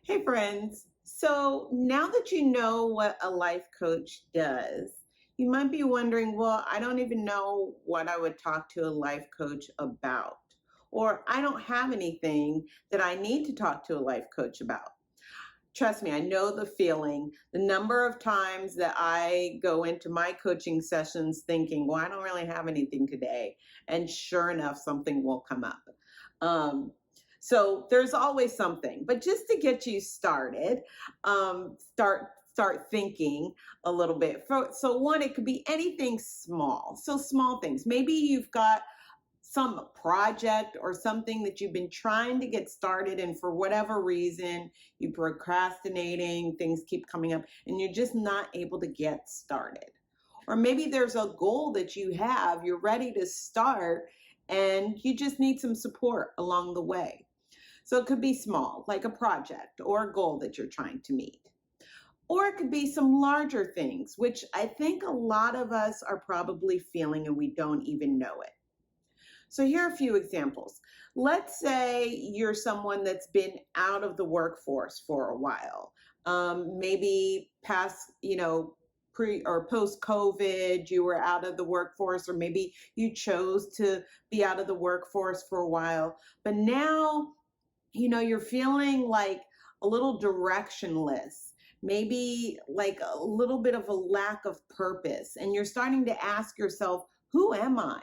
Hey, friends. So now that you know what a life coach does, you might be wondering, well, I don't even know what I would talk to a life coach about, or I don't have anything that I need to talk to a life coach about. Trust me, I know the feeling. The number of times that I go into my coaching sessions thinking, well, I don't really have anything today. And sure enough, something will come up. Um, so there's always something. But just to get you started, start thinking a little bit. So one, it could be anything small. So small things. Maybe you've got some project or something that you've been trying to get started and for whatever reason you're procrastinating, things keep coming up and you're just not able to get started. Or maybe there's a goal that you have, you're ready to start and you just need some support along the way. So it could be small, like a project or a goal that you're trying to meet. Or it could be some larger things, which I think a lot of us are probably feeling and we don't even know it. So here are a few examples. Let's say you're someone that's been out of the workforce for a while, maybe past, pre or post COVID, you were out of the workforce, or maybe you chose to be out of the workforce for a while, but now, you're feeling like a little directionless, maybe like a little bit of a lack of purpose, and you're starting to ask yourself, who am I?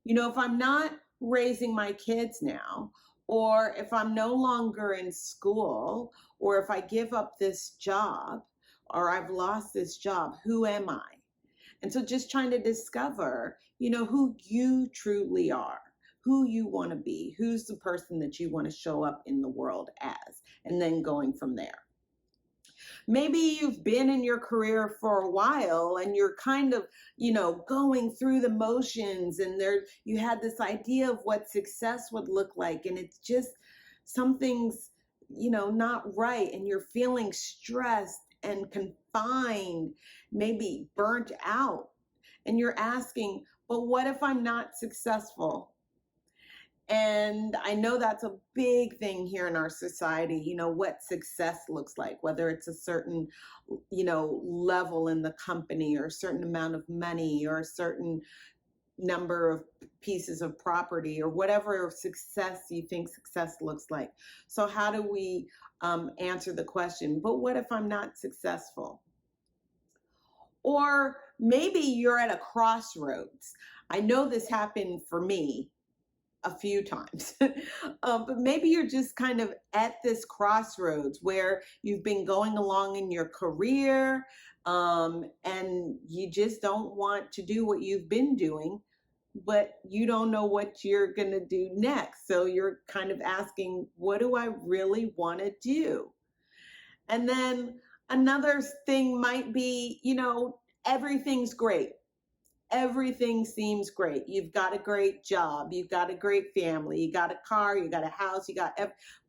If I'm not raising my kids now, or if I'm no longer in school, or if I give up this job, or I've lost this job, who am I? And so just trying to discover, who you truly are, who you want to be, who's the person that you want to show up in the world as, and then going from there. Maybe you've been in your career for a while and you're kind of, going through the motions and there you had this idea of what success would look like and it's just something's, not right and you're feeling stressed and confined, maybe burnt out. And you're asking, but what if I'm not successful? And I know that's a big thing here in our society, what success looks like, whether it's a certain, level in the company or a certain amount of money or a certain number of pieces of property or whatever success you think success looks like. So how do we answer the question, but what if I'm not successful? Or maybe you're at a crossroads. I know this happened for me a few times. But maybe you're just kind of at this crossroads where you've been going along in your career and you just don't want to do what you've been doing, but you don't know what you're going to do next. So you're kind of asking, what do I really want to do? And then another thing might be, everything's great, everything seems great. You've got a great job, you've got a great family, you got a car, you got a house,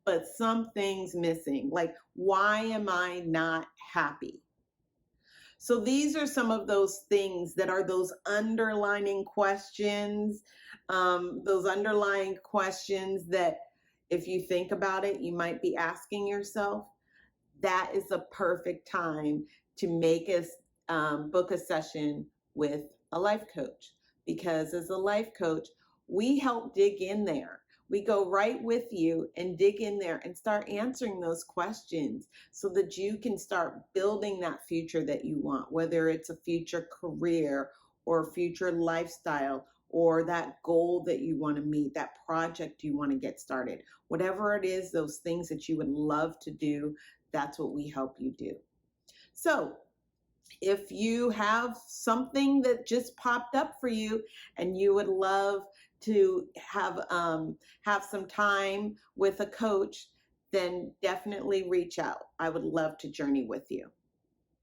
but something's missing. Like, why am I not happy? So these are some of those things that are those underlining questions, that if you think about it, you might be asking yourself. That is a perfect time to make us book a session with a life coach, because as a life coach, we help dig in there. We go right with you and dig in there and start answering those questions so that you can start building that future that you want, whether it's a future career or a future lifestyle or that goal that you want to meet, that project you want to get started. Whatever it is, those things that you would love to do, that's what we help you do. So if you have something that just popped up for you and you would love to have some time with a coach, then definitely reach out. I would love to journey with you.